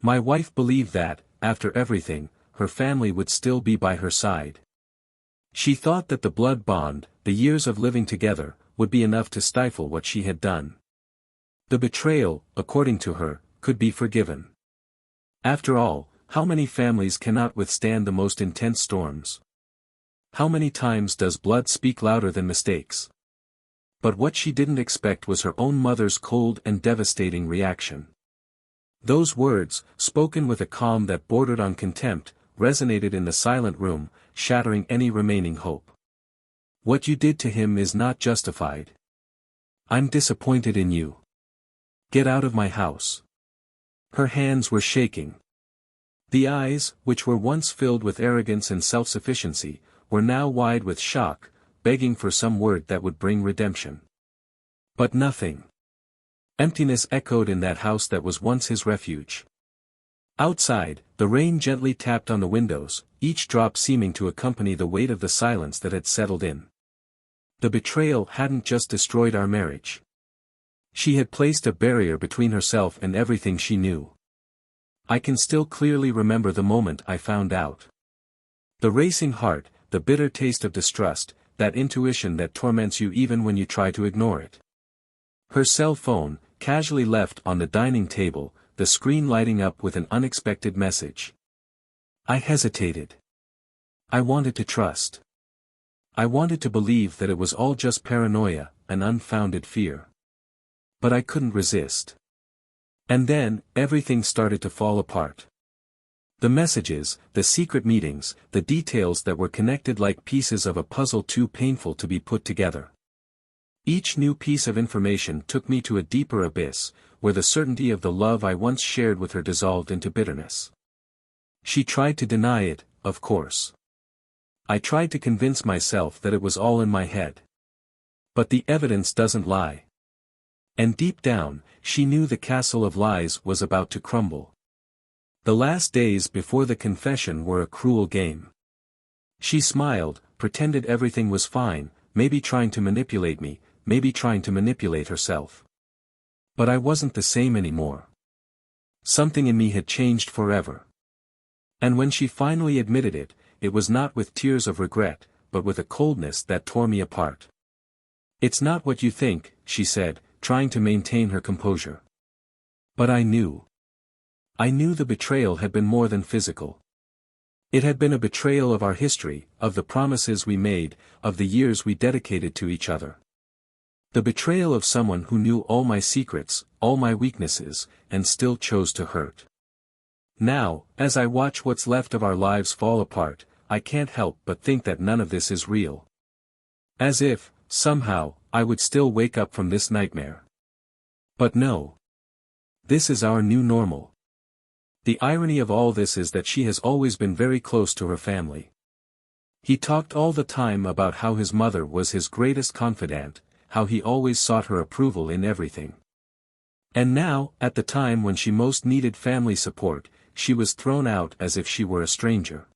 My wife believed that, after everything, her family would still be by her side. She thought that the blood bond, the years of living together, would be enough to stifle what she had done. The betrayal, according to her, could be forgiven. After all, how many families cannot withstand the most intense storms? How many times does blood speak louder than mistakes? But what she didn't expect was her own mother's cold and devastating reaction. Those words, spoken with a calm that bordered on contempt, resonated in the silent room, shattering any remaining hope. What you did to him is not justified. I'm disappointed in you. Get out of my house. Her hands were shaking. The eyes, which were once filled with arrogance and self-sufficiency, were now wide with shock, begging for some word that would bring redemption. But nothing. Emptiness echoed in that house that was once his refuge. Outside, the rain gently tapped on the windows, each drop seeming to accompany the weight of the silence that had settled in. The betrayal hadn't just destroyed our marriage. She had placed a barrier between herself and everything she knew. I can still clearly remember the moment I found out. The racing heart, the bitter taste of distrust, that intuition that torments you even when you try to ignore it. Her cell phone, casually left on the dining table, the screen lighting up with an unexpected message. I hesitated. I wanted to trust. I wanted to believe that it was all just paranoia, an unfounded fear. But I couldn't resist. And then, everything started to fall apart. The messages, the secret meetings, the details that were connected like pieces of a puzzle too painful to be put together. Each new piece of information took me to a deeper abyss, where the certainty of the love I once shared with her dissolved into bitterness. She tried to deny it, of course. I tried to convince myself that it was all in my head. But the evidence doesn't lie. And deep down, she knew the castle of lies was about to crumble. The last days before the confession were a cruel game. She smiled, pretended everything was fine, maybe trying to manipulate me, maybe trying to manipulate herself. But I wasn't the same anymore. Something in me had changed forever. And when she finally admitted it, it was not with tears of regret, but with a coldness that tore me apart. It's not what you think, she said, trying to maintain her composure. But I knew. I knew the betrayal had been more than physical. It had been a betrayal of our history, of the promises we made, of the years we dedicated to each other. The betrayal of someone who knew all my secrets, all my weaknesses, and still chose to hurt. Now, as I watch what's left of our lives fall apart, I can't help but think that none of this is real. As if, somehow, I would still wake up from this nightmare. But no. This is our new normal. The irony of all this is that she has always been very close to her family. He talked all the time about how his mother was his greatest confidant, how he always sought her approval in everything. And now, at the time when she most needed family support, she was thrown out as if she were a stranger.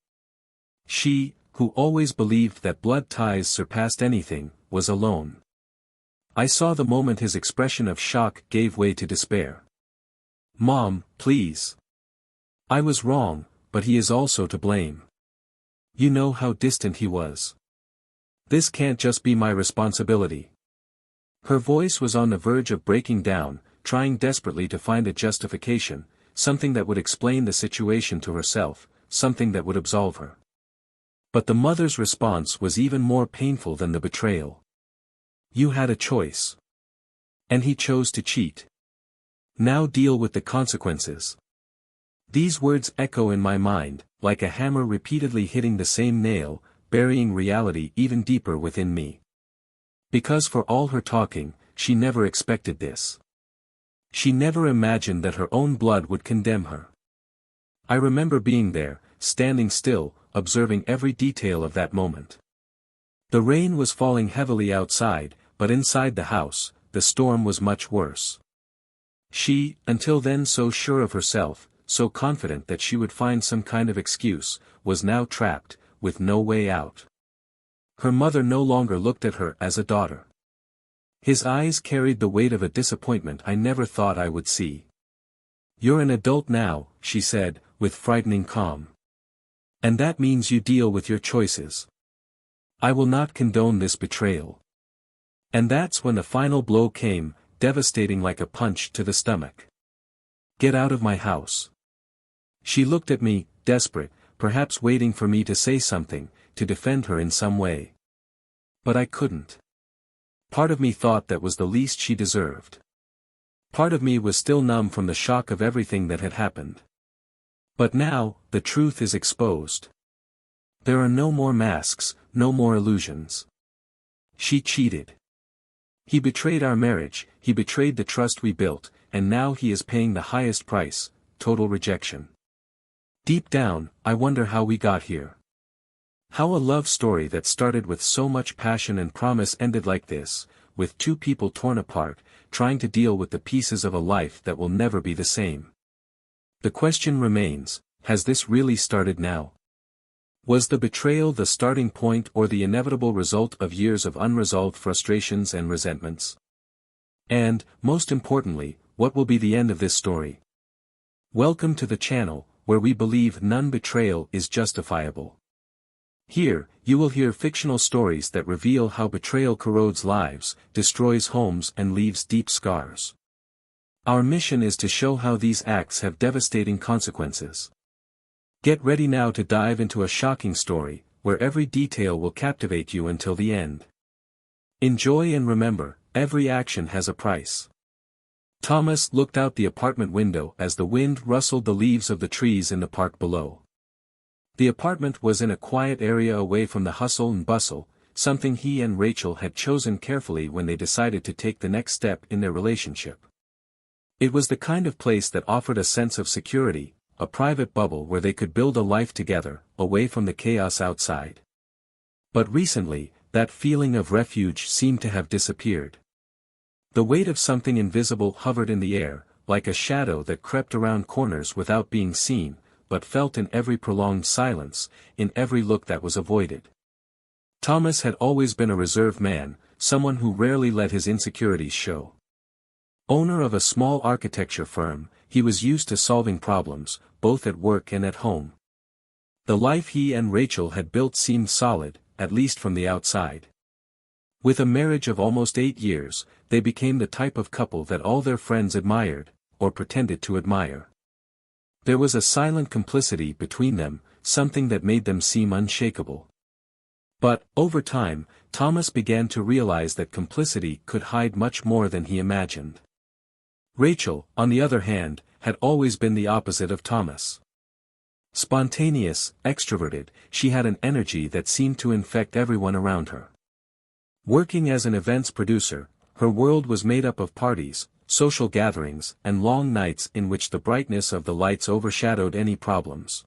She, who always believed that blood ties surpassed anything, was alone. I saw the moment his expression of shock gave way to despair. Mom, please. I was wrong, but he is also to blame. You know how distant he was. This can't just be my responsibility. Her voice was on the verge of breaking down, trying desperately to find a justification, something that would explain the situation to herself, something that would absolve her. But the mother's response was even more painful than the betrayal. You had a choice. And he chose to cheat. Now deal with the consequences. These words echo in my mind, like a hammer repeatedly hitting the same nail, burying reality even deeper within me. Because for all her talking, she never expected this. She never imagined that her own blood would condemn her. I remember being there, standing still, observing every detail of that moment. The rain was falling heavily outside, but inside the house, the storm was much worse. She, until then so sure of herself, so confident that she would find some kind of excuse, was now trapped, with no way out. Her mother no longer looked at her as a daughter. His eyes carried the weight of a disappointment I never thought I would see. "You're an adult now," she said, with frightening calm. "And that means you deal with your choices. I will not condone this betrayal." And that's when the final blow came, devastating like a punch to the stomach. "Get out of my house." She looked at me, desperate, perhaps waiting for me to say something, to defend her in some way. But I couldn't. Part of me thought that was the least she deserved. Part of me was still numb from the shock of everything that had happened. But now, the truth is exposed. There are no more masks, no more illusions. She cheated. He betrayed our marriage, he betrayed the trust we built, and now he is paying the highest price, total rejection. Deep down, I wonder how we got here. How a love story that started with so much passion and promise ended like this, with two people torn apart, trying to deal with the pieces of a life that will never be the same. The question remains, has this really started now? Was the betrayal the starting point or the inevitable result of years of unresolved frustrations and resentments? And, most importantly, what will be the end of this story? Welcome to the channel, where we believe none betrayal is justifiable. Here, you will hear fictional stories that reveal how betrayal corrodes lives, destroys homes and leaves deep scars. Our mission is to show how these acts have devastating consequences. Get ready now to dive into a shocking story, where every detail will captivate you until the end. Enjoy and remember, every action has a price. Thomas looked out the apartment window as the wind rustled the leaves of the trees in the park below. The apartment was in a quiet area away from the hustle and bustle, something he and Rachel had chosen carefully when they decided to take the next step in their relationship. It was the kind of place that offered a sense of security, a private bubble where they could build a life together, away from the chaos outside. But recently, that feeling of refuge seemed to have disappeared. The weight of something invisible hovered in the air, like a shadow that crept around corners without being seen, but felt in every prolonged silence, in every look that was avoided. Thomas had always been a reserved man, someone who rarely let his insecurities show. Owner of a small architecture firm, he was used to solving problems, both at work and at home. The life he and Rachel had built seemed solid, at least from the outside. With a marriage of almost 8 years, they became the type of couple that all their friends admired, or pretended to admire. There was a silent complicity between them, something that made them seem unshakable. But, over time, Thomas began to realize that complicity could hide much more than he imagined. Rachel, on the other hand, had always been the opposite of Thomas. Spontaneous, extroverted, she had an energy that seemed to infect everyone around her. Working as an events producer, her world was made up of parties, social gatherings, and long nights in which the brightness of the lights overshadowed any problems.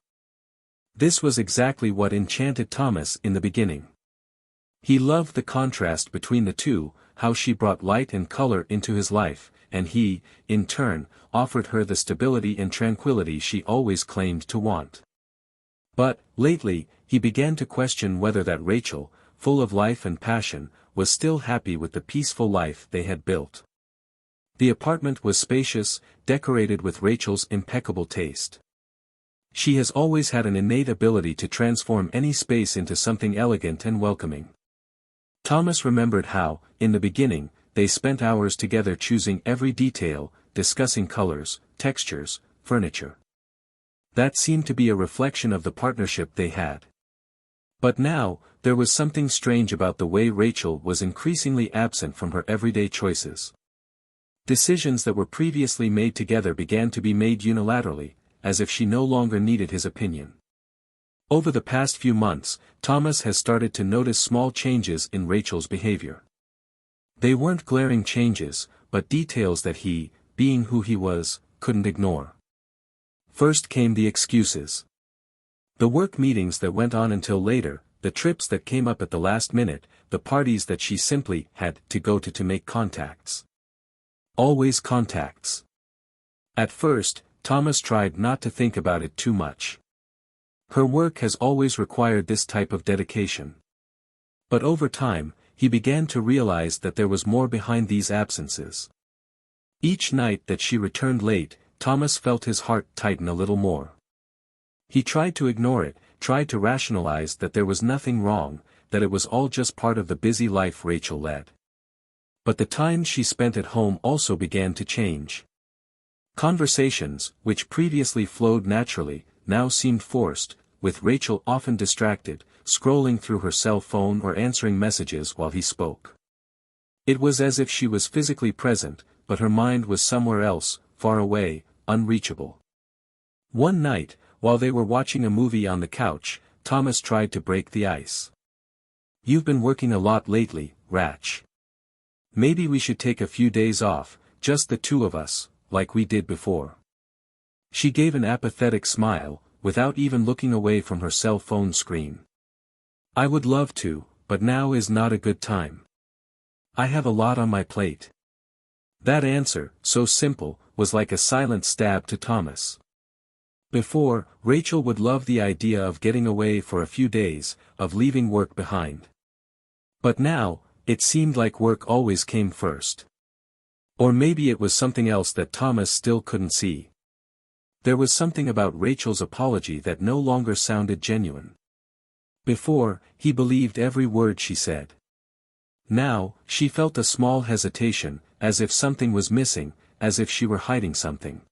This was exactly what enchanted Thomas in the beginning. He loved the contrast between the two, how she brought light and color into his life, and he, in turn, offered her the stability and tranquility she always claimed to want. But, lately, he began to question whether that Rachel, full of life and passion, was still happy with the peaceful life they had built. The apartment was spacious, decorated with Rachel's impeccable taste. She has always had an innate ability to transform any space into something elegant and welcoming. Thomas remembered how, in the beginning, they spent hours together choosing every detail, discussing colors, textures, furniture. That seemed to be a reflection of the partnership they had. But now, there was something strange about the way Rachel was increasingly absent from her everyday choices. Decisions that were previously made together began to be made unilaterally, as if she no longer needed his opinion. Over the past few months, Thomas has started to notice small changes in Rachel's behavior. They weren't glaring changes, but details that he, being who he was, couldn't ignore. First came the excuses. The work meetings that went on until later, the trips that came up at the last minute, the parties that she simply had to go to make contacts. Always contacts. At first, Thomas tried not to think about it too much. Her work has always required this type of dedication. But over time, he began to realize that there was more behind these absences. Each night that she returned late, Thomas felt his heart tighten a little more. He tried to ignore it, tried to rationalize that there was nothing wrong, that it was all just part of the busy life Rachel led. But the time she spent at home also began to change. Conversations, which previously flowed naturally, now seemed forced, with Rachel often distracted, scrolling through her cell phone or answering messages while he spoke. It was as if she was physically present, but her mind was somewhere else, far away, unreachable. One night, while they were watching a movie on the couch, Thomas tried to break the ice. "You've been working a lot lately, Rach. Maybe we should take a few days off, just the two of us, like we did before." She gave an apathetic smile, without even looking away from her cell phone screen. "I would love to, but now is not a good time. I have a lot on my plate." That answer, so simple, was like a silent stab to Thomas. Before, Rachel would love the idea of getting away for a few days, of leaving work behind. But now, it seemed like work always came first. Or maybe it was something else that Thomas still couldn't see. There was something about Rachel's apology that no longer sounded genuine. Before, he believed every word she said. Now, she felt a small hesitation, as if something was missing, as if she were hiding something.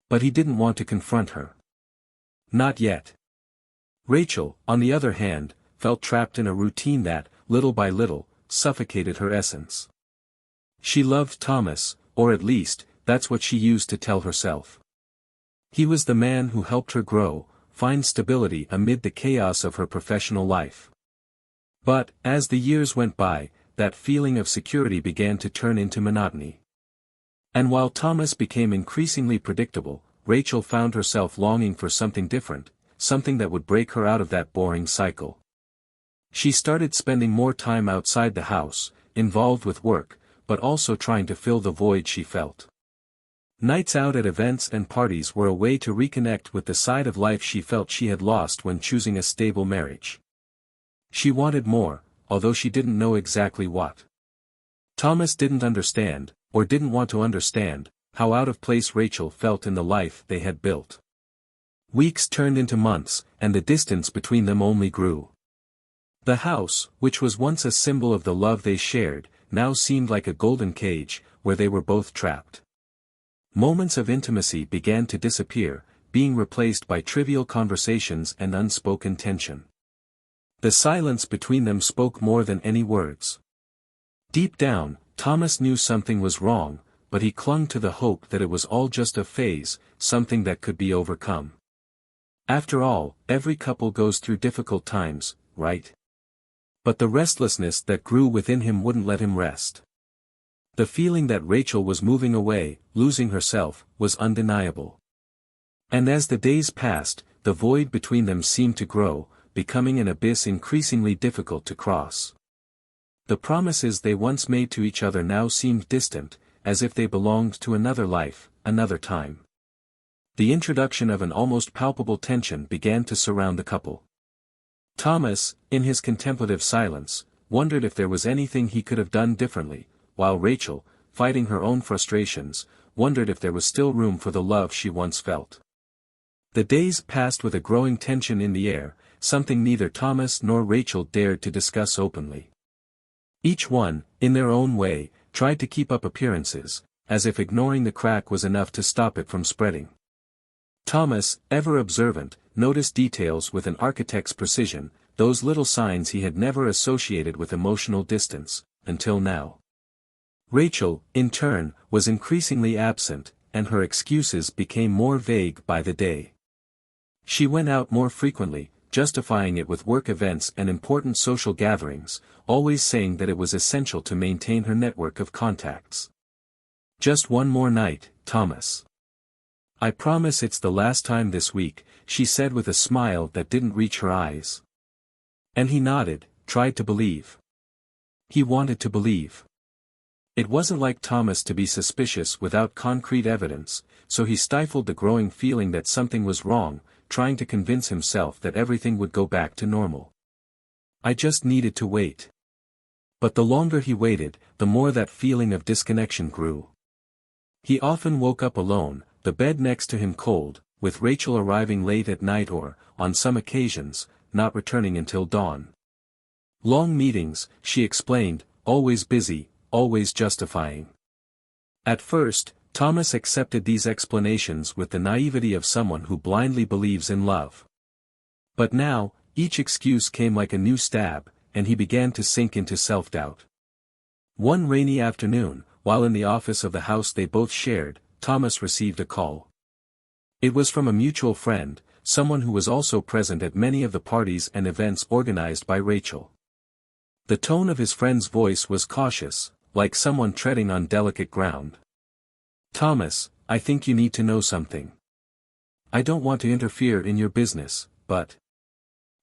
But he didn't want to confront her. Not yet. Rachel, on the other hand, felt trapped in a routine that, little by little, suffocated her essence. She loved Thomas, or at least, that's what she used to tell herself. He was the man who helped her grow, find stability amid the chaos of her professional life. But, as the years went by, that feeling of security began to turn into monotony. And while Thomas became increasingly predictable, Rachel found herself longing for something different, something that would break her out of that boring cycle. She started spending more time outside the house, involved with work, but also trying to fill the void she felt. Nights out at events and parties were a way to reconnect with the side of life she felt she had lost when choosing a stable marriage. She wanted more, although she didn't know exactly what. Thomas didn't understand, or didn't want to understand, how out of place Rachel felt in the life they had built. Weeks turned into months, and the distance between them only grew. The house, which was once a symbol of the love they shared, now seemed like a golden cage, where they were both trapped. Moments of intimacy began to disappear, being replaced by trivial conversations and unspoken tension. The silence between them spoke more than any words. Deep down, Thomas knew something was wrong, but he clung to the hope that it was all just a phase, something that could be overcome. After all, every couple goes through difficult times, right? But the restlessness that grew within him wouldn't let him rest. The feeling that Rachel was moving away, losing herself, was undeniable. And as the days passed, the void between them seemed to grow, becoming an abyss increasingly difficult to cross. The promises they once made to each other now seemed distant, as if they belonged to another life, another time. The introduction of an almost palpable tension began to surround the couple. Thomas, in his contemplative silence, wondered if there was anything he could have done differently, while Rachel, fighting her own frustrations, wondered if there was still room for the love she once felt. The days passed with a growing tension in the air, something neither Thomas nor Rachel dared to discuss openly. Each one, in their own way, tried to keep up appearances, as if ignoring the crack was enough to stop it from spreading. Thomas, ever observant, noticed details with an architect's precision, those little signs he had never associated with emotional distance, until now. Rachel, in turn, was increasingly absent, and her excuses became more vague by the day. She went out more frequently, justifying it with work events and important social gatherings, always saying that it was essential to maintain her network of contacts. "Just one more night, Thomas. I promise it's the last time this week," she said with a smile that didn't reach her eyes. And he nodded, tried to believe. He wanted to believe. It wasn't like Thomas to be suspicious without concrete evidence, so he stifled the growing feeling that something was wrong, trying to convince himself that everything would go back to normal. "I just needed to wait." But the longer he waited, the more that feeling of disconnection grew. He often woke up alone, the bed next to him cold, with Rachel arriving late at night or, on some occasions, not returning until dawn. Long meetings, she explained, always busy, always justifying. At first, Thomas accepted these explanations with the naivety of someone who blindly believes in love. But now, each excuse came like a new stab, and he began to sink into self-doubt. One rainy afternoon, while in the office of the house they both shared, Thomas received a call. It was from a mutual friend, someone who was also present at many of the parties and events organized by Rachel. The tone of his friend's voice was cautious, like someone treading on delicate ground. "Thomas, I think you need to know something. I don't want to interfere in your business, but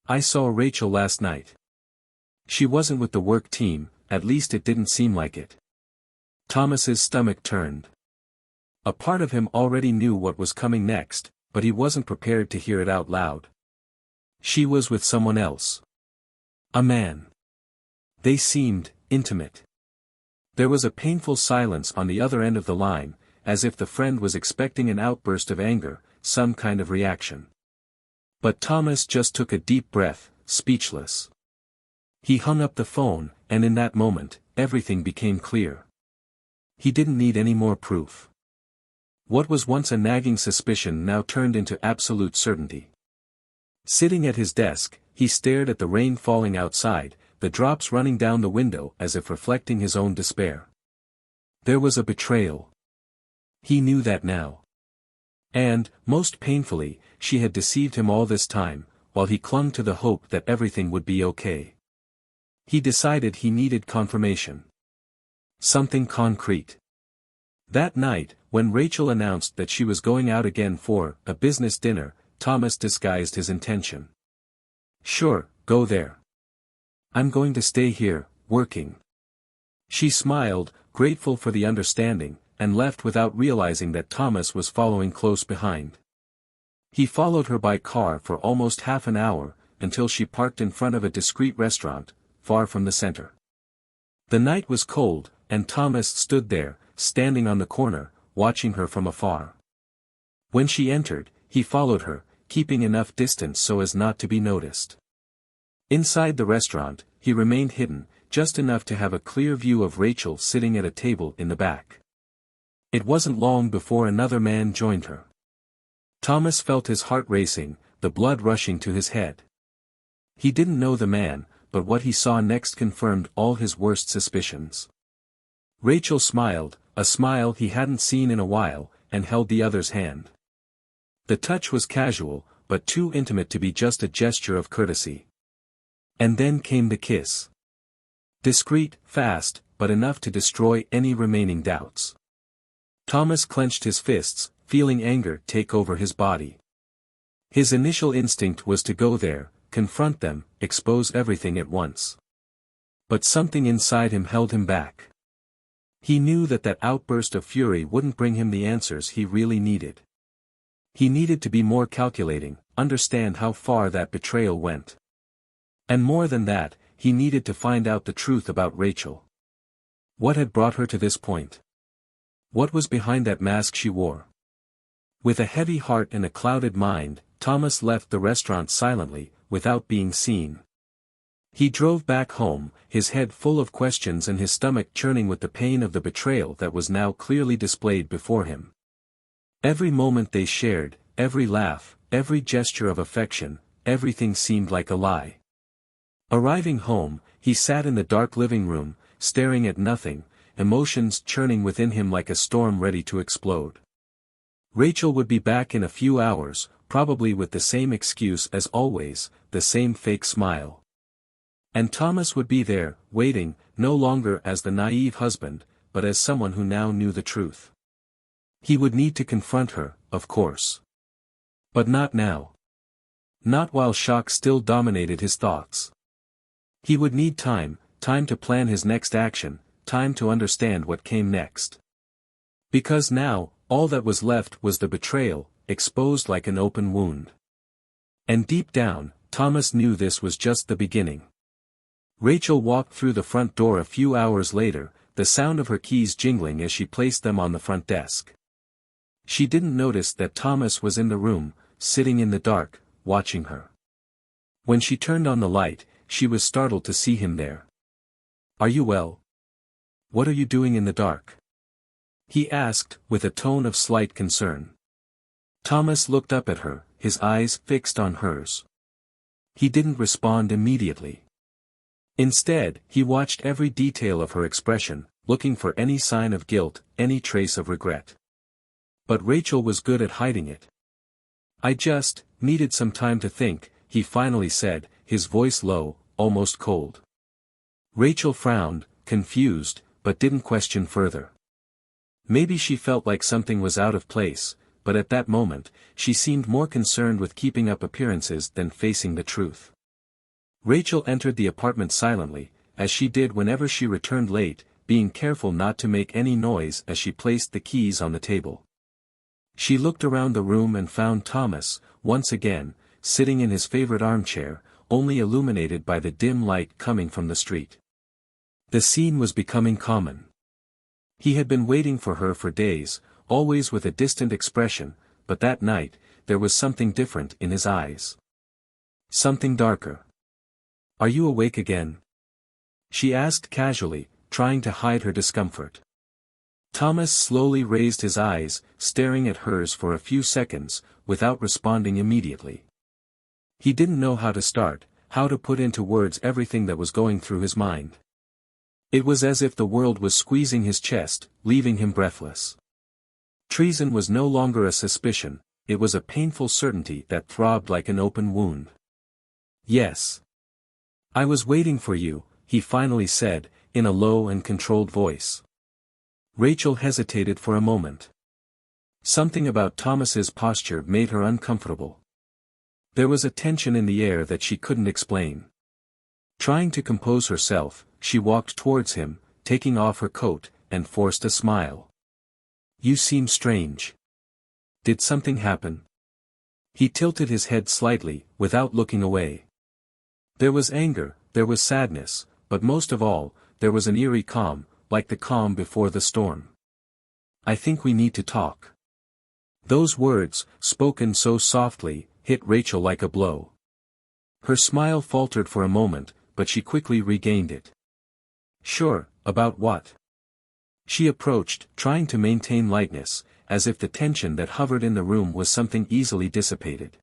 I saw Rachel last night. She wasn't with the work team, at least it didn't seem like it." Thomas's stomach turned. A part of him already knew what was coming next, but he wasn't prepared to hear it out loud. She was with someone else. A man. They seemed intimate. There was a painful silence on the other end of the line, as if the friend was expecting an outburst of anger, some kind of reaction. But Thomas just took a deep breath, speechless. He hung up the phone, and in that moment, everything became clear. He didn't need any more proof. What was once a nagging suspicion now turned into absolute certainty. Sitting at his desk, he stared at the rain falling outside, the drops running down the window as if reflecting his own despair. There was a betrayal. He knew that now. And, most painfully, she had deceived him all this time, while he clung to the hope that everything would be okay. He decided he needed confirmation. Something concrete. That night, when Rachel announced that she was going out again for a business dinner, Thomas disguised his intention. "Sure, go there. I'm going to stay here, working." She smiled, grateful for the understanding, and left without realizing that Thomas was following close behind. He followed her by car for almost half an hour, until she parked in front of a discreet restaurant, far from the center. The night was cold, and Thomas stood there, standing on the corner, watching her from afar. When she entered, he followed her, keeping enough distance so as not to be noticed. Inside the restaurant, he remained hidden, just enough to have a clear view of Rachel sitting at a table in the back. It wasn't long before another man joined her. Thomas felt his heart racing, the blood rushing to his head. He didn't know the man, but what he saw next confirmed all his worst suspicions. Rachel smiled, a smile he hadn't seen in a while, and held the other's hand. The touch was casual, but too intimate to be just a gesture of courtesy. And then came the kiss. Discreet, fast, but enough to destroy any remaining doubts. Thomas clenched his fists, feeling anger take over his body. His initial instinct was to go there, confront them, expose everything at once. But something inside him held him back. He knew that outburst of fury wouldn't bring him the answers he really needed. He needed to be more calculating, understand how far that betrayal went. And more than that, he needed to find out the truth about Rachel. What had brought her to this point? What was behind that mask she wore? With a heavy heart and a clouded mind, Thomas left the restaurant silently, without being seen. He drove back home, his head full of questions and his stomach churning with the pain of the betrayal that was now clearly displayed before him. Every moment they shared, every laugh, every gesture of affection, everything seemed like a lie. Arriving home, he sat in the dark living room, staring at nothing, emotions churning within him like a storm ready to explode. Rachel would be back in a few hours, probably with the same excuse as always, the same fake smile. And Thomas would be there, waiting, no longer as the naive husband, but as someone who now knew the truth. He would need to confront her, of course. But not now. Not while shock still dominated his thoughts. He would need time to plan his next action, time to understand what came next. Because now, all that was left was the betrayal, exposed like an open wound. And deep down, Thomas knew this was just the beginning. Rachel walked through the front door a few hours later, the sound of her keys jingling as she placed them on the front desk. She didn't notice that Thomas was in the room, sitting in the dark, watching her. When she turned on the light, she was startled to see him there. "Are you well? What are you doing in the dark?" he asked, with a tone of slight concern. Thomas looked up at her, his eyes fixed on hers. He didn't respond immediately. Instead, he watched every detail of her expression, looking for any sign of guilt, any trace of regret. But Rachel was good at hiding it. "I just needed some time to think," he finally said, his voice low, almost cold. Rachel frowned, confused, but didn't question further. Maybe she felt like something was out of place, but at that moment, she seemed more concerned with keeping up appearances than facing the truth. Rachel entered the apartment silently, as she did whenever she returned late, being careful not to make any noise as she placed the keys on the table. She looked around the room and found Thomas, once again, sitting in his favorite armchair, only illuminated by the dim light coming from the street. The scene was becoming common. He had been waiting for her for days, always with a distant expression, but that night, there was something different in his eyes. Something darker. "Are you awake again?" she asked casually, trying to hide her discomfort. Thomas slowly raised his eyes, staring at hers for a few seconds, without responding immediately. He didn't know how to start, how to put into words everything that was going through his mind. It was as if the world was squeezing his chest, leaving him breathless. Treason was no longer a suspicion, it was a painful certainty that throbbed like an open wound. "Yes. I was waiting for you," he finally said, in a low and controlled voice. Rachel hesitated for a moment. Something about Thomas's posture made her uncomfortable. There was a tension in the air that she couldn't explain. Trying to compose herself, she walked towards him, taking off her coat, and forced a smile. "You seem strange. Did something happen?" He tilted his head slightly, without looking away. There was anger, there was sadness, but most of all, there was an eerie calm, like the calm before the storm. "I think we need to talk." Those words, spoken so softly, hit Rachel like a blow. Her smile faltered for a moment, but she quickly regained it. "Sure, about what?" She approached, trying to maintain lightness, as if the tension that hovered in the room was something easily dissipated.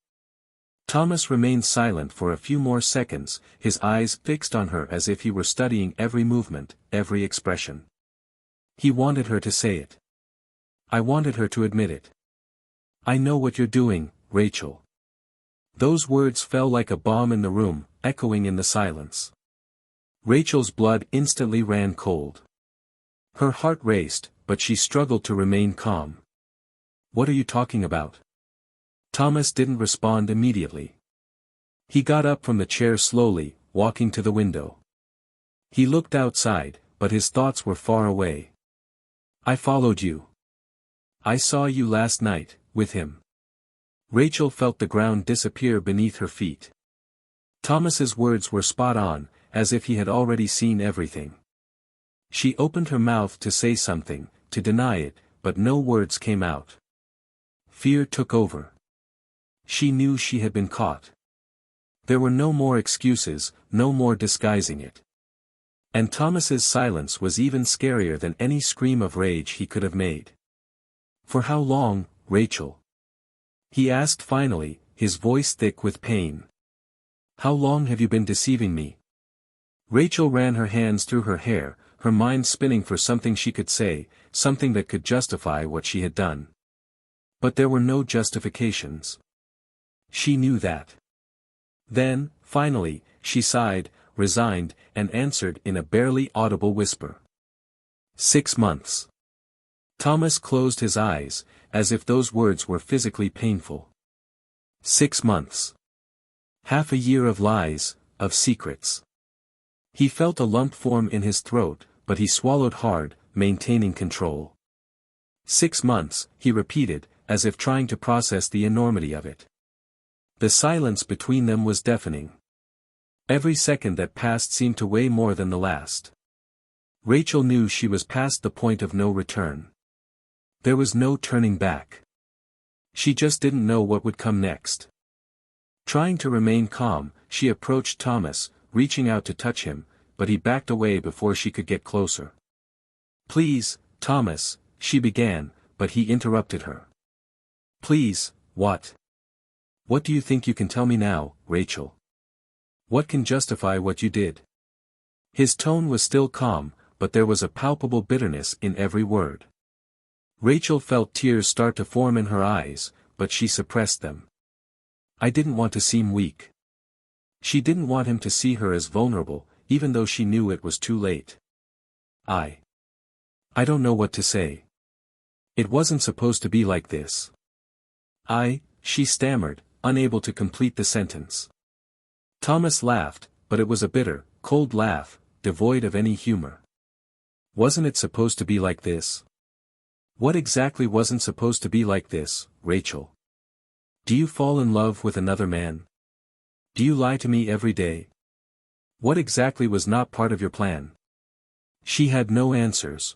Thomas remained silent for a few more seconds, his eyes fixed on her as if he were studying every movement, every expression. He wanted her to say it. I wanted her to admit it. "I know what you're doing, Rachel." Those words fell like a bomb in the room, echoing in the silence. Rachel's blood instantly ran cold. Her heart raced, but she struggled to remain calm. "What are you talking about?" Thomas didn't respond immediately. He got up from the chair slowly, walking to the window. He looked outside, but his thoughts were far away. "I followed you. I saw you last night, with him." Rachel felt the ground disappear beneath her feet. Thomas's words were spot on, as if he had already seen everything. She opened her mouth to say something, to deny it, but no words came out. Fear took over. She knew she had been caught. There were no more excuses, no more disguising it. And Thomas's silence was even scarier than any scream of rage he could have made. "For how long, Rachel?" he asked finally, his voice thick with pain. "How long have you been deceiving me?" Rachel ran her hands through her hair, her mind spinning for something she could say, something that could justify what she had done. But there were no justifications. She knew that. Then, finally, she sighed, resigned, and answered in a barely audible whisper. 6 months. Thomas closed his eyes, as if those words were physically painful. 6 months. Half a year of lies, of secrets. He felt a lump form in his throat, but he swallowed hard, maintaining control. 6 months, he repeated, as if trying to process the enormity of it. The silence between them was deafening. Every second that passed seemed to weigh more than the last. Rachel knew she was past the point of no return. There was no turning back. She just didn't know what would come next. Trying to remain calm, she approached Thomas, reaching out to touch him, but he backed away before she could get closer. "Please, Thomas," she began, but he interrupted her. "Please, what? What do you think you can tell me now, Rachel? What can justify what you did?" His tone was still calm, but there was a palpable bitterness in every word. Rachel felt tears start to form in her eyes, but she suppressed them. "I didn't want to seem weak." She didn't want him to see her as vulnerable, even though she knew it was too late. I don't know what to say. It wasn't supposed to be like this." She stammered, unable to complete the sentence. Thomas laughed, but it was a bitter, cold laugh, devoid of any humor. "Wasn't it supposed to be like this?" "What exactly wasn't supposed to be like this, Rachel? Do you fall in love with another man? Do you lie to me every day? What exactly was not part of your plan?" She had no answers.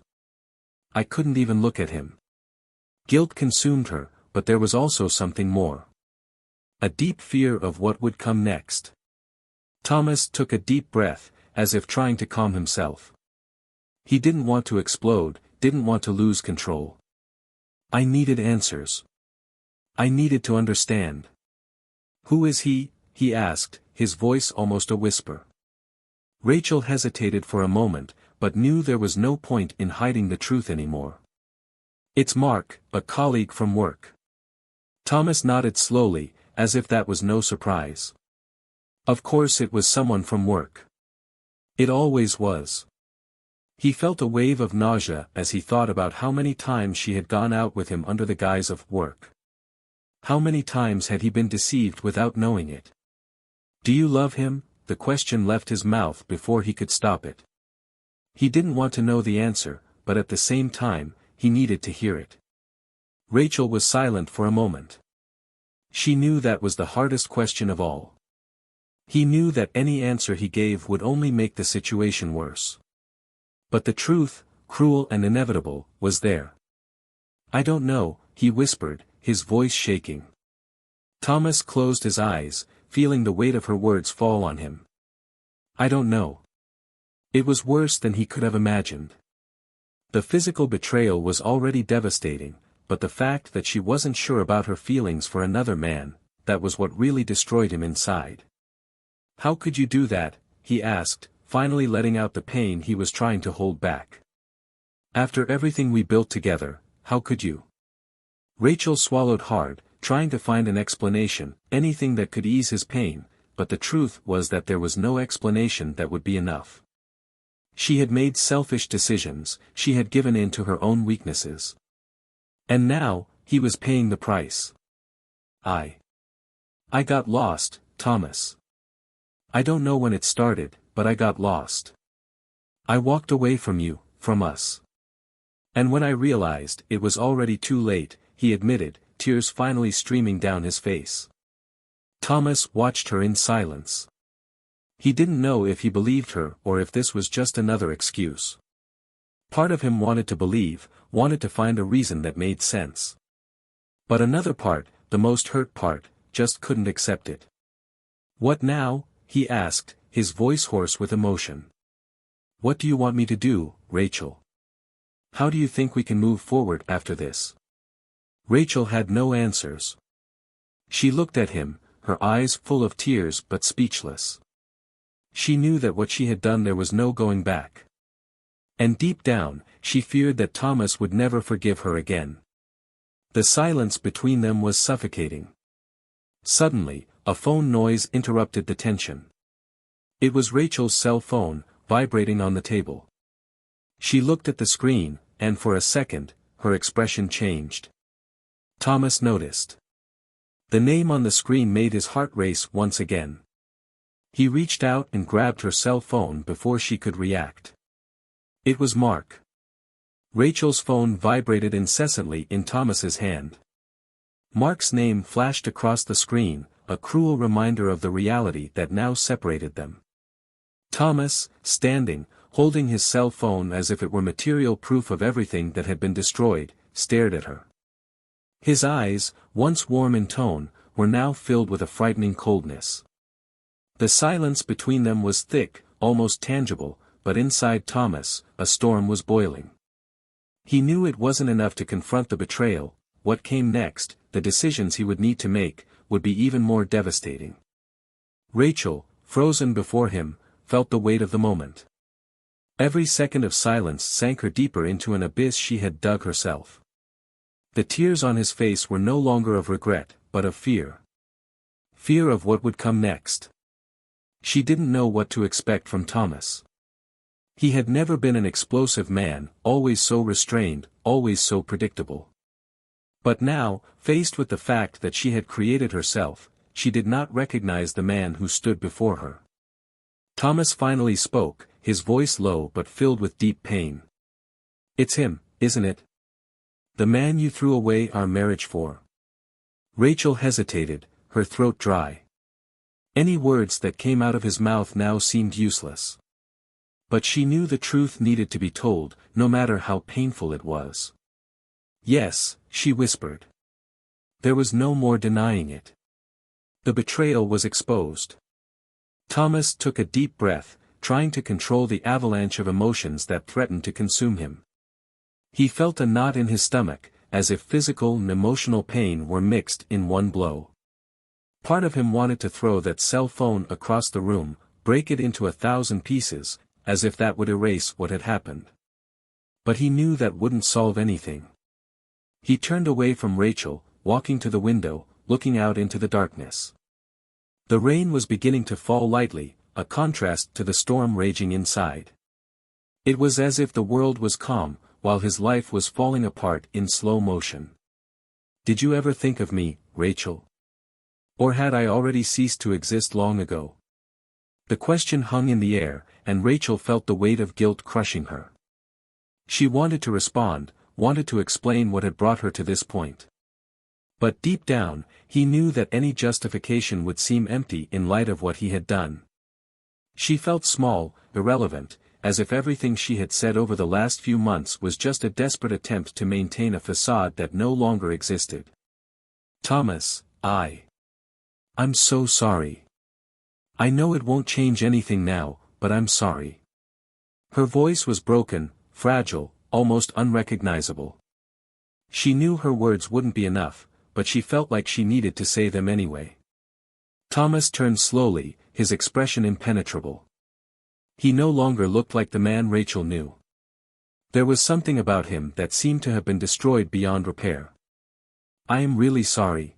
I couldn't even look at him. Guilt consumed her, but there was also something more. A deep fear of what would come next. Thomas took a deep breath, as if trying to calm himself. He didn't want to explode, didn't want to lose control. "I needed answers. I needed to understand." "Who is he?" he asked, his voice almost a whisper. Rachel hesitated for a moment, but knew there was no point in hiding the truth anymore. "It's Mark, a colleague from work." Thomas nodded slowly, as if that was no surprise. Of course it was someone from work. It always was. He felt a wave of nausea as he thought about how many times she had gone out with him under the guise of work. How many times had he been deceived without knowing it? "Do you love him?" The question left his mouth before he could stop it. He didn't want to know the answer, but at the same time, he needed to hear it. Rachel was silent for a moment. She knew that was the hardest question of all. He knew that any answer he gave would only make the situation worse. But the truth, cruel and inevitable, was there. "I don't know," he whispered, his voice shaking. Thomas closed his eyes, feeling the weight of her words fall on him. "I don't know." It was worse than he could have imagined. The physical betrayal was already devastating, but the fact that she wasn't sure about her feelings for another man, that was what really destroyed him inside. "How could you do that?" he asked, finally letting out the pain he was trying to hold back. "After everything we built together, how could you?" Rachel swallowed hard, trying to find an explanation, anything that could ease his pain, but the truth was that there was no explanation that would be enough. She had made selfish decisions, she had given in to her own weaknesses. And now, he was paying the price. I got lost, Thomas. I don't know when it started, but I got lost. I walked away from you, from us. And when I realized it was already too late, he admitted, tears finally streaming down his face. Thomas watched her in silence. He didn't know if he believed her or if this was just another excuse. Part of him wanted to believe, wanted to find a reason that made sense. But another part, the most hurt part, just couldn't accept it. "What now?" he asked, his voice hoarse with emotion. "What do you want me to do, Rachel? How do you think we can move forward after this?" Rachel had no answers. She looked at him, her eyes full of tears but speechless. She knew that what she had done there was no going back. And deep down, she feared that Thomas would never forgive her again. The silence between them was suffocating. Suddenly, a phone noise interrupted the tension. It was Rachel's cell phone, vibrating on the table. She looked at the screen, and for a second, her expression changed. Thomas noticed. The name on the screen made his heart race once again. He reached out and grabbed her cell phone before she could react. It was Mark. Rachel's phone vibrated incessantly in Thomas's hand. Mark's name flashed across the screen, a cruel reminder of the reality that now separated them. Thomas, standing, holding his cell phone as if it were material proof of everything that had been destroyed, stared at her. His eyes, once warm in tone, were now filled with a frightening coldness. The silence between them was thick, almost tangible, but inside Thomas, a storm was boiling. He knew it wasn't enough to confront the betrayal. What came next, the decisions he would need to make, would be even more devastating. Rachel, frozen before him, felt the weight of the moment. Every second of silence sank her deeper into an abyss she had dug herself. The tears on his face were no longer of regret, but of fear. Fear of what would come next. She didn't know what to expect from Thomas. He had never been an explosive man, always so restrained, always so predictable. But now, faced with the fact that she had created herself, she did not recognize the man who stood before her. Thomas finally spoke, his voice low but filled with deep pain. "It's him, isn't it? The man you threw away our marriage for." Rachel hesitated, her throat dry. Any words that came out of his mouth now seemed useless. But she knew the truth needed to be told, no matter how painful it was. "Yes," she whispered. There was no more denying it. The betrayal was exposed. Thomas took a deep breath, trying to control the avalanche of emotions that threatened to consume him. He felt a knot in his stomach, as if physical and emotional pain were mixed in one blow. Part of him wanted to throw that cell phone across the room, break it into 1,000 pieces, as if that would erase what had happened. But he knew that wouldn't solve anything. He turned away from Rachel, walking to the window, looking out into the darkness. The rain was beginning to fall lightly, a contrast to the storm raging inside. It was as if the world was calm, while his life was falling apart in slow motion. "Did you ever think of me, Rachel? Or had I already ceased to exist long ago?" The question hung in the air, and Rachel felt the weight of guilt crushing her. She wanted to respond, wanted to explain what had brought her to this point. But deep down, he knew that any justification would seem empty in light of what he had done. She felt small, irrelevant, as if everything she had said over the last few months was just a desperate attempt to maintain a facade that no longer existed. "Thomas, I'm so sorry. I know it won't change anything now, but I'm sorry." Her voice was broken, fragile, almost unrecognizable. She knew her words wouldn't be enough, but she felt like she needed to say them anyway. Thomas turned slowly, his expression impenetrable. He no longer looked like the man Rachel knew. There was something about him that seemed to have been destroyed beyond repair. "I am really sorry,"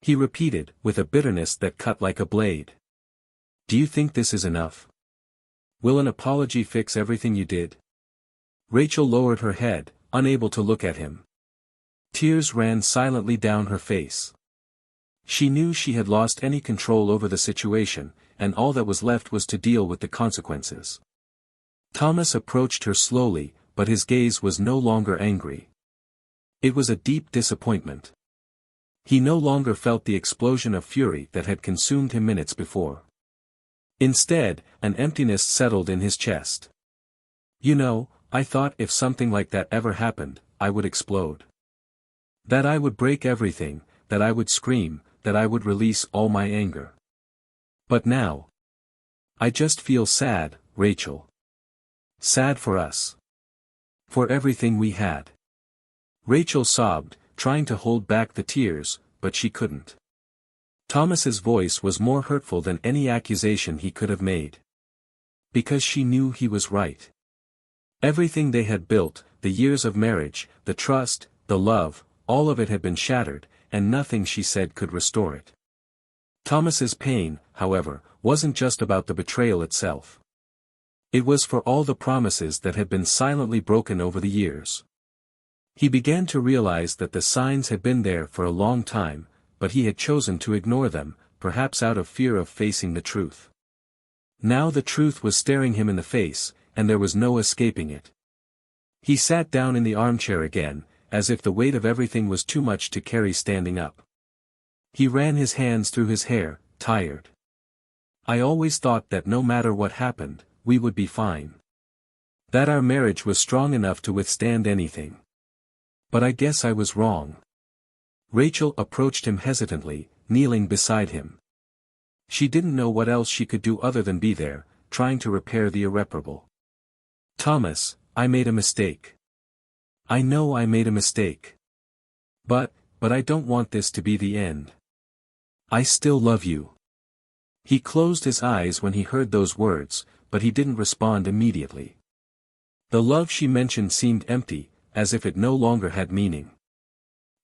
he repeated, with a bitterness that cut like a blade. "Do you think this is enough? Will an apology fix everything you did?" Rachel lowered her head, unable to look at him. Tears ran silently down her face. She knew she had lost any control over the situation, and all that was left was to deal with the consequences. Thomas approached her slowly, but his gaze was no longer angry. It was a deep disappointment. He no longer felt the explosion of fury that had consumed him minutes before. Instead, an emptiness settled in his chest. "You know, I thought if something like that ever happened, I would explode. That I would break everything, that I would scream, that I would release all my anger. But now, I just feel sad, Rachel. Sad for us. For everything we had." Rachel sobbed, trying to hold back the tears, but she couldn't. Thomas's voice was more hurtful than any accusation he could have made. Because she knew he was right. Everything they had built, the years of marriage, the trust, the love, all of it had been shattered, and nothing she said could restore it. Thomas's pain, however, wasn't just about the betrayal itself. It was for all the promises that had been silently broken over the years. He began to realize that the signs had been there for a long time, but he had chosen to ignore them, perhaps out of fear of facing the truth. Now the truth was staring him in the face, and there was no escaping it. He sat down in the armchair again, as if the weight of everything was too much to carry standing up. He ran his hands through his hair, tired. "I always thought that no matter what happened, we would be fine. That our marriage was strong enough to withstand anything. But I guess I was wrong. Rachel approached him hesitantly, kneeling beside him. She didn't know what else she could do other than be there, trying to repair the irreparable. Thomas, I made a mistake. I know I made a mistake. But I don't want this to be the end. I still love you. He closed his eyes when he heard those words, but he didn't respond immediately. The love she mentioned seemed empty, as if it no longer had meaning.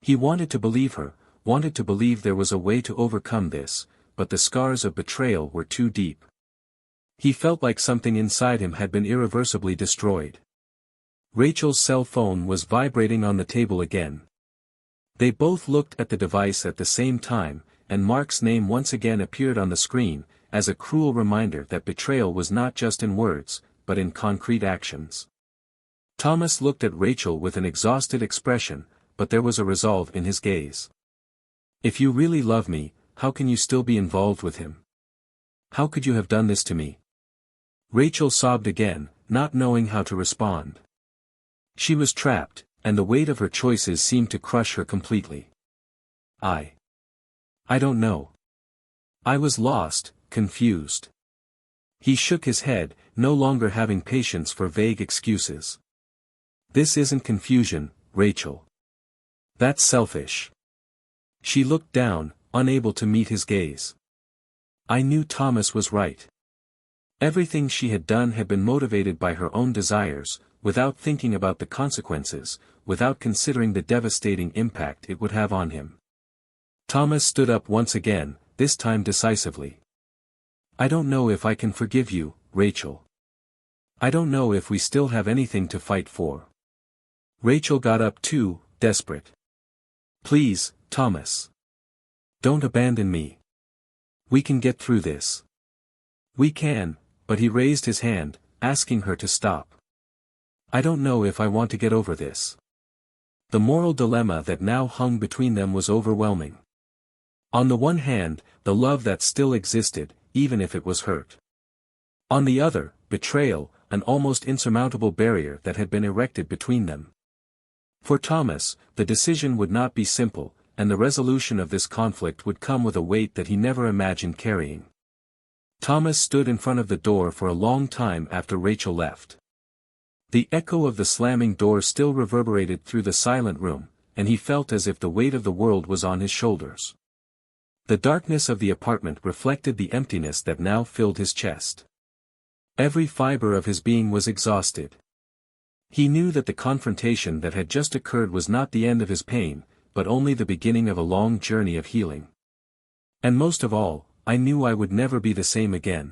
He wanted to believe her, wanted to believe there was a way to overcome this, but the scars of betrayal were too deep. He felt like something inside him had been irreversibly destroyed. Rachel's cell phone was vibrating on the table again. They both looked at the device at the same time, and Mark's name once again appeared on the screen, as a cruel reminder that betrayal was not just in words, but in concrete actions. Thomas looked at Rachel with an exhausted expression, but there was a resolve in his gaze. If you really love me, how can you still be involved with him? How could you have done this to me? Rachel sobbed again, not knowing how to respond. She was trapped, and the weight of her choices seemed to crush her completely. I don't know. I was lost, confused. He shook his head, no longer having patience for vague excuses. This isn't confusion, Rachel. That's selfish. She looked down, unable to meet his gaze. I knew Thomas was right. Everything she had done had been motivated by her own desires, without thinking about the consequences, without considering the devastating impact it would have on him. Thomas stood up once again, this time decisively. I don't know if I can forgive you, Rachel. I don't know if we still have anything to fight for. Rachel got up too, desperate. Please, Thomas. Don't abandon me. We can get through this. We can, but he raised his hand, asking her to stop. I don't know if I want to get over this. The moral dilemma that now hung between them was overwhelming. On the one hand, the love that still existed, even if it was hurt. On the other, betrayal, an almost insurmountable barrier that had been erected between them. For Thomas, the decision would not be simple, and the resolution of this conflict would come with a weight that he never imagined carrying. Thomas stood in front of the door for a long time after Rachel left. The echo of the slamming door still reverberated through the silent room, and he felt as if the weight of the world was on his shoulders. The darkness of the apartment reflected the emptiness that now filled his chest. Every fiber of his being was exhausted. He knew that the confrontation that had just occurred was not the end of his pain, but only the beginning of a long journey of healing. And most of all, I knew I would never be the same again.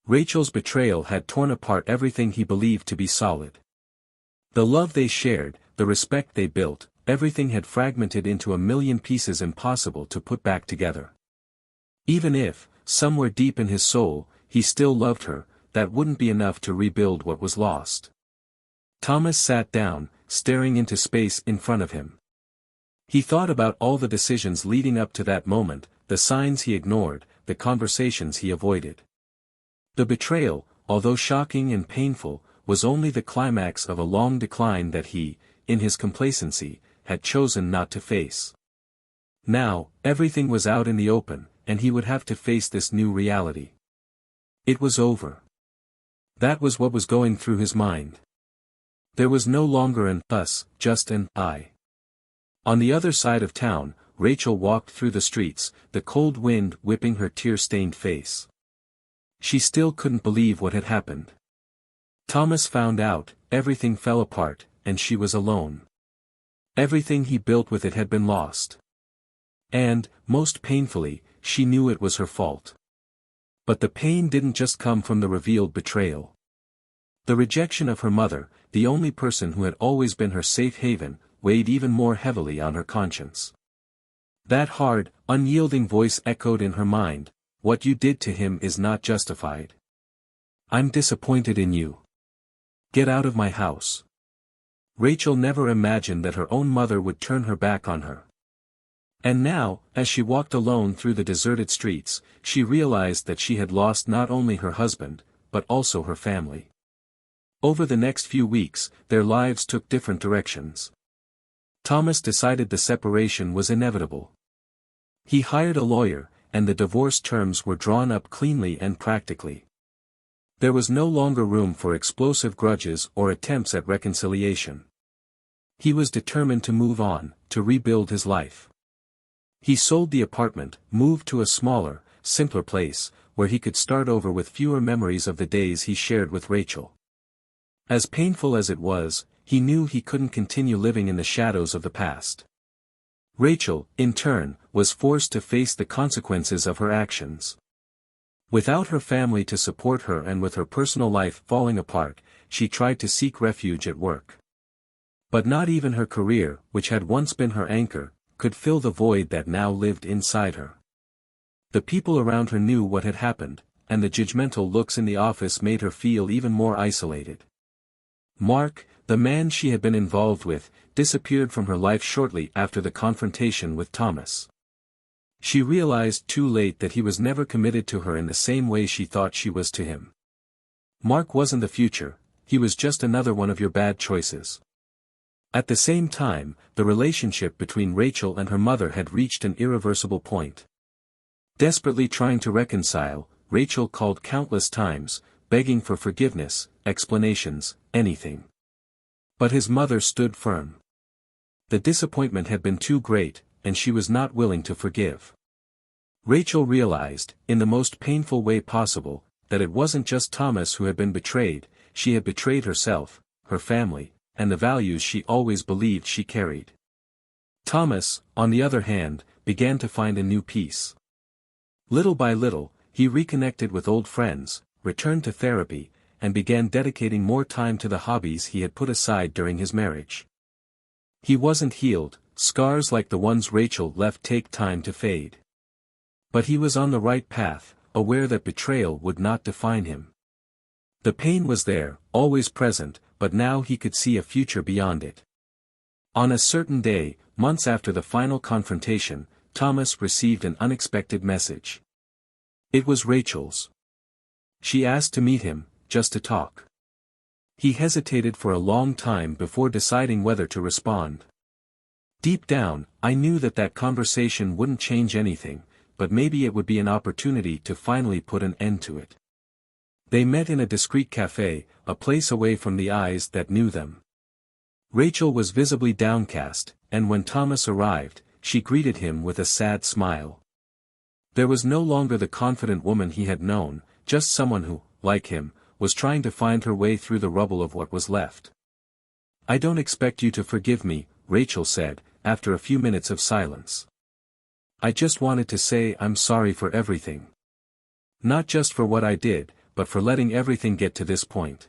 Rachel's betrayal had torn apart everything he believed to be solid. The love they shared, the respect they built, everything had fragmented into a million pieces impossible to put back together. Even if, somewhere deep in his soul, he still loved her, that wouldn't be enough to rebuild what was lost. Thomas sat down, staring into space in front of him. He thought about all the decisions leading up to that moment, the signs he ignored, the conversations he avoided. The betrayal, although shocking and painful, was only the climax of a long decline that he, in his complacency, had chosen not to face. Now, everything was out in the open, and he would have to face this new reality. It was over. That was what was going through his mind. There was no longer an us, just an I. On the other side of town, Rachel walked through the streets, the cold wind whipping her tear-stained face. She still couldn't believe what had happened. Thomas found out, everything fell apart, and she was alone. Everything he built with it had been lost. And, most painfully, she knew it was her fault. But the pain didn't just come from the revealed betrayal. The rejection of her mother, the only person who had always been her safe haven, weighed even more heavily on her conscience. That hard, unyielding voice echoed in her mind, "What you did to him is not justified. I'm disappointed in you. Get out of my house." Rachel never imagined that her own mother would turn her back on her. And now, as she walked alone through the deserted streets, she realized that she had lost not only her husband, but also her family. Over the next few weeks, their lives took different directions. Thomas decided the separation was inevitable. He hired a lawyer, and the divorce terms were drawn up cleanly and practically. There was no longer room for explosive grudges or attempts at reconciliation. He was determined to move on, to rebuild his life. He sold the apartment, moved to a smaller, simpler place, where he could start over with fewer memories of the days he shared with Rachel. As painful as it was, he knew he couldn't continue living in the shadows of the past. Rachel, in turn, was forced to face the consequences of her actions. Without her family to support her and with her personal life falling apart, she tried to seek refuge at work. But not even her career, which had once been her anchor, could fill the void that now lived inside her. The people around her knew what had happened, and the judgmental looks in the office made her feel even more isolated. Mark, the man she had been involved with, disappeared from her life shortly after the confrontation with Thomas. She realized too late that he was never committed to her in the same way she thought she was to him. Mark wasn't the future, he was just another one of your bad choices. At the same time, the relationship between Rachel and her mother had reached an irreversible point. Desperately trying to reconcile, Rachel called countless times, begging for forgiveness, explanations, anything. But his mother stood firm. The disappointment had been too great, and she was not willing to forgive. Rachel realized, in the most painful way possible, that it wasn't just Thomas who had been betrayed, she had betrayed herself, her family, and the values she always believed she carried. Thomas, on the other hand, began to find a new peace. Little by little, he reconnected with old friends, returned to therapy, and began dedicating more time to the hobbies he had put aside during his marriage. He wasn't healed, scars like the ones Rachel left take time to fade. But he was on the right path, aware that betrayal would not define him. The pain was there, always present, but now he could see a future beyond it. On a certain day, months after the final confrontation, Thomas received an unexpected message. It was Rachel's. She asked to meet him, just to talk. He hesitated for a long time before deciding whether to respond. Deep down, I knew that conversation wouldn't change anything, but maybe it would be an opportunity to finally put an end to it. They met in a discreet cafe, a place away from the eyes that knew them. Rachel was visibly downcast, and when Thomas arrived, she greeted him with a sad smile. There was no longer the confident woman he had known, just someone who, like him, was trying to find her way through the rubble of what was left. "I don't expect you to forgive me," Rachel said, after a few minutes of silence. "I just wanted to say I'm sorry for everything. Not just for what I did, but for letting everything get to this point."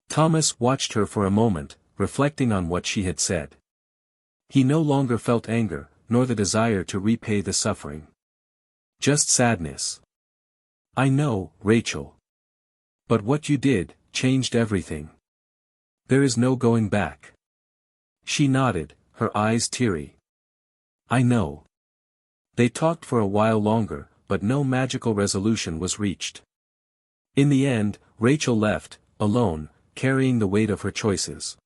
Thomas watched her for a moment, reflecting on what she had said. He no longer felt anger, nor the desire to repay the suffering. Just sadness. "I know, Rachel. But what you did, changed everything. There is no going back." She nodded, her eyes teary. "I know." They talked for a while longer, but no magical resolution was reached. In the end, Rachel left, alone, carrying the weight of her choices.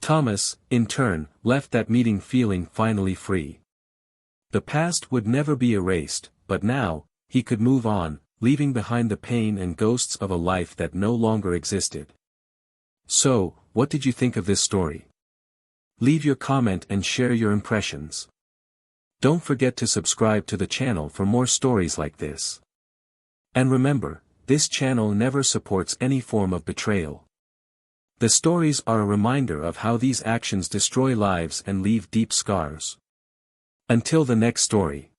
Thomas, in turn, left that meeting feeling finally free. The past would never be erased, but now, he could move on, leaving behind the pain and ghosts of a life that no longer existed. So, what did you think of this story? Leave your comment and share your impressions. Don't forget to subscribe to the channel for more stories like this. And remember, this channel never supports any form of betrayal. The stories are a reminder of how these actions destroy lives and leave deep scars. Until the next story.